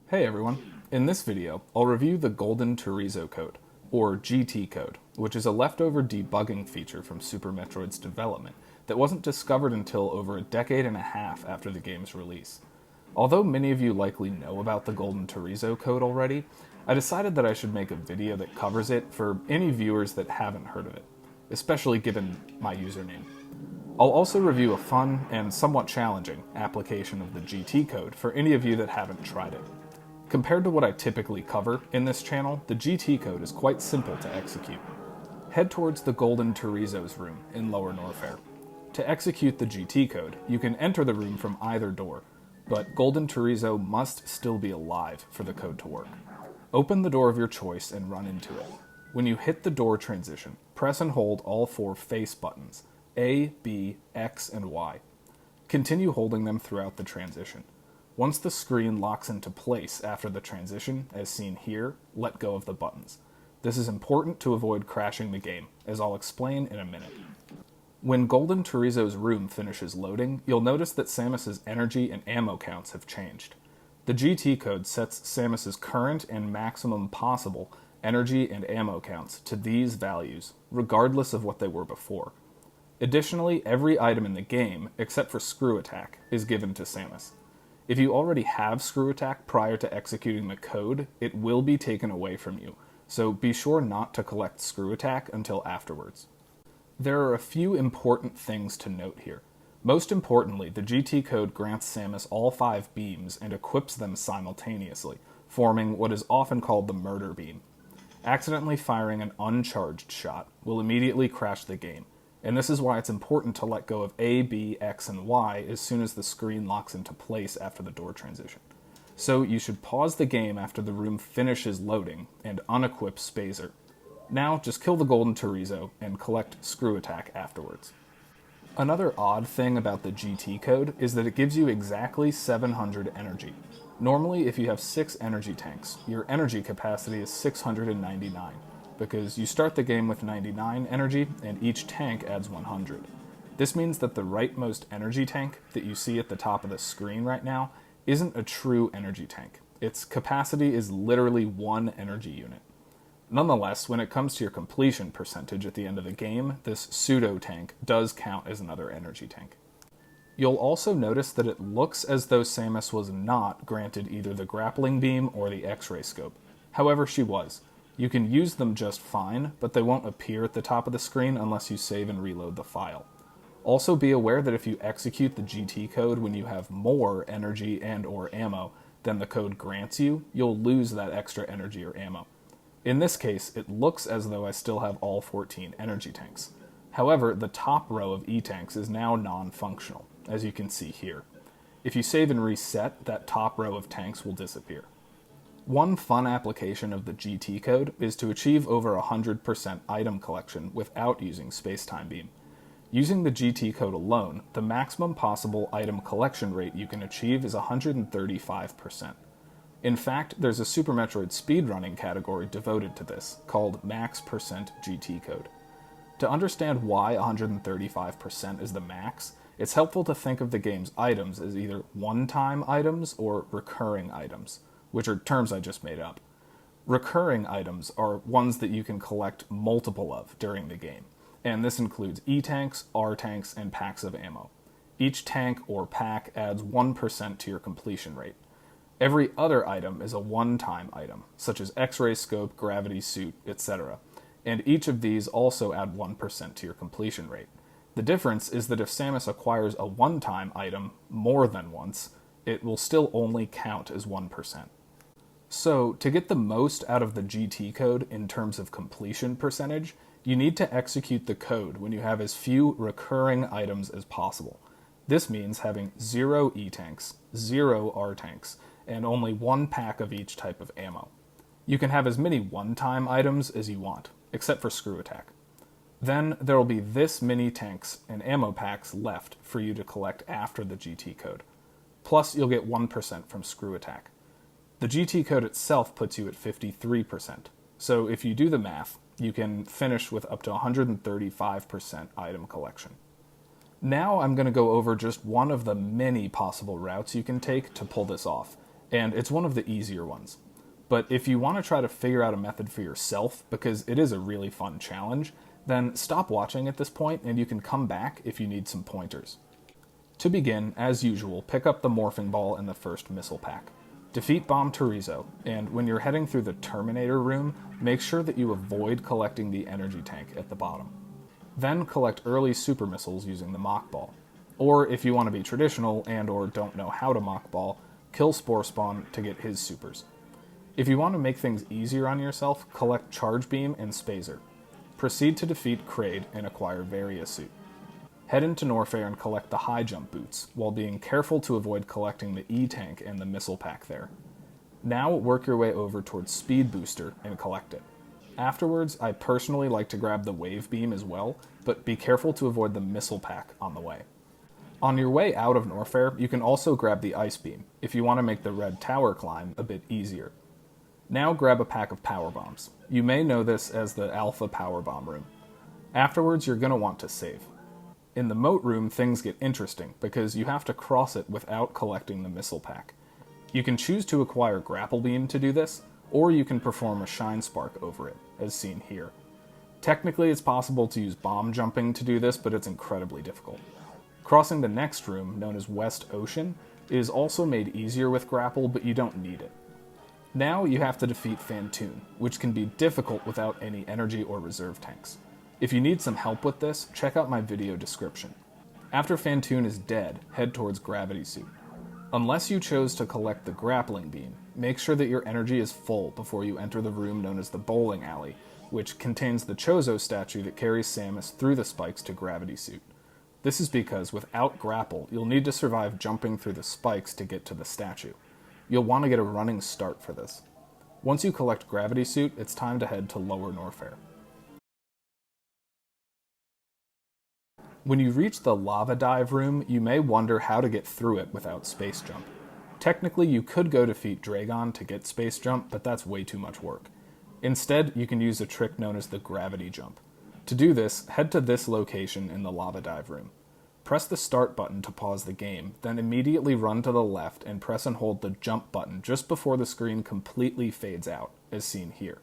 Hey everyone, in this video I'll review the Golden Torizo Code, or GT code, which is a leftover debugging feature from Super Metroid's development that wasn't discovered until over a decade and a half after the game's release. Although many of you likely know about the Golden Torizo Code already, I decided that I should make a video that covers it for any viewers that haven't heard of it, especially given my username. I'll also review a fun and somewhat challenging application of the GT code for any of you that haven't tried it. Compared to what I typically cover in this channel, the GT code is quite simple to execute. Head towards the Golden Torizo's room in Lower Norfair. To execute the GT code, you can enter the room from either door, but Golden Torizo must still be alive for the code to work. Open the door of your choice and run into it. When you hit the door transition, press and hold all four face buttons, A, B, X, and Y. Continue holding them throughout the transition. Once the screen locks into place after the transition, as seen here, let go of the buttons. This is important to avoid crashing the game, as I'll explain in a minute. When Golden Torizo's room finishes loading, you'll notice that Samus's energy and ammo counts have changed. The GT code sets Samus's current and maximum possible energy and ammo counts to these values, regardless of what they were before. Additionally, every item in the game, except for Screw Attack, is given to Samus. If you already have Screw Attack prior to executing the code, it will be taken away from you, so be sure not to collect Screw Attack until afterwards. There are a few important things to note here. Most importantly, the GT code grants Samus all 5 beams and equips them simultaneously, forming what is often called the murder beam. Accidentally firing an uncharged shot will immediately crash the game, and this is why it's important to let go of A, B, X, and Y as soon as the screen locks into place after the door transition. So you should pause the game after the room finishes loading and unequip Spazer. Now just kill the Golden Torizo and collect Screw Attack afterwards. Another odd thing about the GT code is that it gives you exactly 700 energy. Normally, if you have 6 energy tanks, your energy capacity is 699, because you start the game with 99 energy and each tank adds 100. This means that the rightmost energy tank that you see at the top of the screen right now isn't a true energy tank. Its capacity is literally 1 energy unit. Nonetheless, when it comes to your completion percentage at the end of the game, this pseudo-tank does count as another energy tank. You'll also notice that it looks as though Samus was not granted either the grappling beam or the X-ray scope. However, she was. You can use them just fine, but they won't appear at the top of the screen unless you save and reload the file. Also be aware that if you execute the GT code when you have more energy and or ammo than the code grants you, you'll lose that extra energy or ammo. In this case, it looks as though I still have all 14 energy tanks. However, the top row of E-tanks is now non-functional, as you can see here. If you save and reset, that top row of tanks will disappear. One fun application of the GT code is to achieve over 100% item collection without using Spacetime Beam. Using the GT code alone, the maximum possible item collection rate you can achieve is 135%. In fact, there's a Super Metroid speedrunning category devoted to this, called Max Percent GT code. To understand why 135% is the max, it's helpful to think of the game's items as either one-time items or recurring items, which are terms I just made up. Recurring items are ones that you can collect multiple of during the game, and this includes E-tanks, R-tanks, and packs of ammo. Each tank or pack adds 1% to your completion rate. Every other item is a one-time item, such as X-ray scope, gravity suit, etc., and each of these also add 1% to your completion rate. The difference is that if Samus acquires a one-time item more than once, it will still only count as 1%. So, to get the most out of the GT code in terms of completion percentage, you need to execute the code when you have as few recurring items as possible. This means having 0 E-tanks, 0 R-tanks, and only 1 pack of each type of ammo. You can have as many one-time items as you want, except for Screw Attack. Then there will be this many tanks and ammo packs left for you to collect after the GT code. Plus, you'll get 1% from Screw Attack. The GT code itself puts you at 53%, so if you do the math, you can finish with up to 135% item collection. Now I'm going to go over just one of the many possible routes you can take to pull this off, and it's one of the easier ones. But if you want to try to figure out a method for yourself, because it is a really fun challenge, then stop watching at this point and you can come back if you need some pointers. To begin, as usual, pick up the morphing ball in the first missile pack. Defeat Bomb Torizo, and when you're heading through the Terminator room, make sure that you avoid collecting the energy tank at the bottom. Then collect early super missiles using the mock ball. Or if you want to be traditional and or don't know how to mock ball, kill Spore Spawn to get his supers. If you want to make things easier on yourself, collect Charge Beam and Spazer. Proceed to defeat Kraid and acquire Varia Suit. Head into Norfair and collect the high jump boots, while being careful to avoid collecting the E-Tank and the missile pack there. Now work your way over towards Speed Booster and collect it. Afterwards, I personally like to grab the Wave Beam as well, but be careful to avoid the missile pack on the way. On your way out of Norfair, you can also grab the Ice Beam, if you want to make the Red Tower climb a bit easier. Now grab a pack of Power Bombs. You may know this as the Alpha Power Bomb Room. Afterwards, you're going to want to save. In the Moat Room, things get interesting, because you have to cross it without collecting the missile pack. You can choose to acquire Grapple Beam to do this, or you can perform a Shine Spark over it, as seen here. Technically, it's possible to use bomb jumping to do this, but it's incredibly difficult. Crossing the next room, known as West Ocean, is also made easier with Grapple, but you don't need it. Now you have to defeat Phantoon, which can be difficult without any energy or reserve tanks. If you need some help with this, check out my video description. After Phantoon is dead, head towards Gravity Suit. Unless you chose to collect the Grappling Beam, make sure that your energy is full before you enter the room known as the Bowling Alley, which contains the Chozo statue that carries Samus through the spikes to Gravity Suit. This is because without Grapple, you'll need to survive jumping through the spikes to get to the statue. You'll want to get a running start for this. Once you collect Gravity Suit, it's time to head to Lower Norfair. When you reach the Lava Dive room, you may wonder how to get through it without Space Jump. Technically, you could go defeat Dragon to get Space Jump, but that's way too much work. Instead, you can use a trick known as the Gravity Jump. To do this, head to this location in the Lava Dive room. Press the Start button to pause the game, then immediately run to the left and press and hold the Jump button just before the screen completely fades out, as seen here.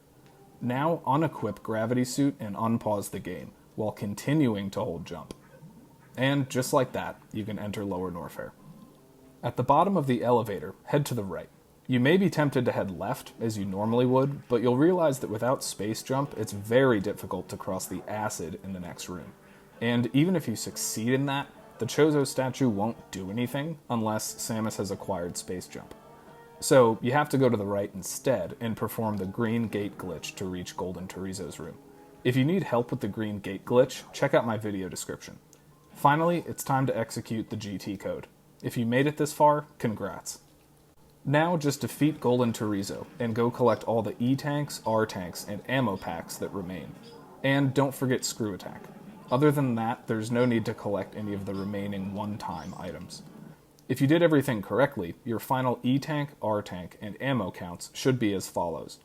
Now, unequip Gravity Suit and unpause the game, while continuing to hold Jump. And just like that, you can enter Lower Norfair. At the bottom of the elevator, head to the right. You may be tempted to head left, as you normally would, but you'll realize that without Space Jump, it's very difficult to cross the acid in the next room. And even if you succeed in that, the Chozo statue won't do anything unless Samus has acquired Space Jump. So you have to go to the right instead and perform the green gate glitch to reach Golden Torizo's room. If you need help with the green gate glitch, check out my video description. Finally, it's time to execute the GT code. If you made it this far, congrats. Now just defeat Golden Torizo and go collect all the E-Tanks, R-Tanks, and ammo packs that remain. And don't forget Screw Attack. Other than that, there's no need to collect any of the remaining one-time items. If you did everything correctly, your final E-Tank, R-Tank, and ammo counts should be as follows.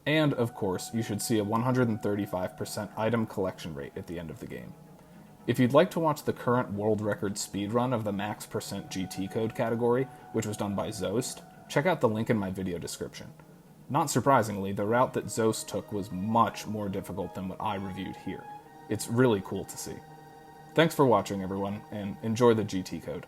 And, of course, you should see a 135% item collection rate at the end of the game. If you'd like to watch the current world record speedrun of the max percent GT code category, which was done by Zost, check out the link in my video description. Not surprisingly, the route that Zost took was much more difficult than what I reviewed here. It's really cool to see. Thanks for watching, everyone, and enjoy the GT code.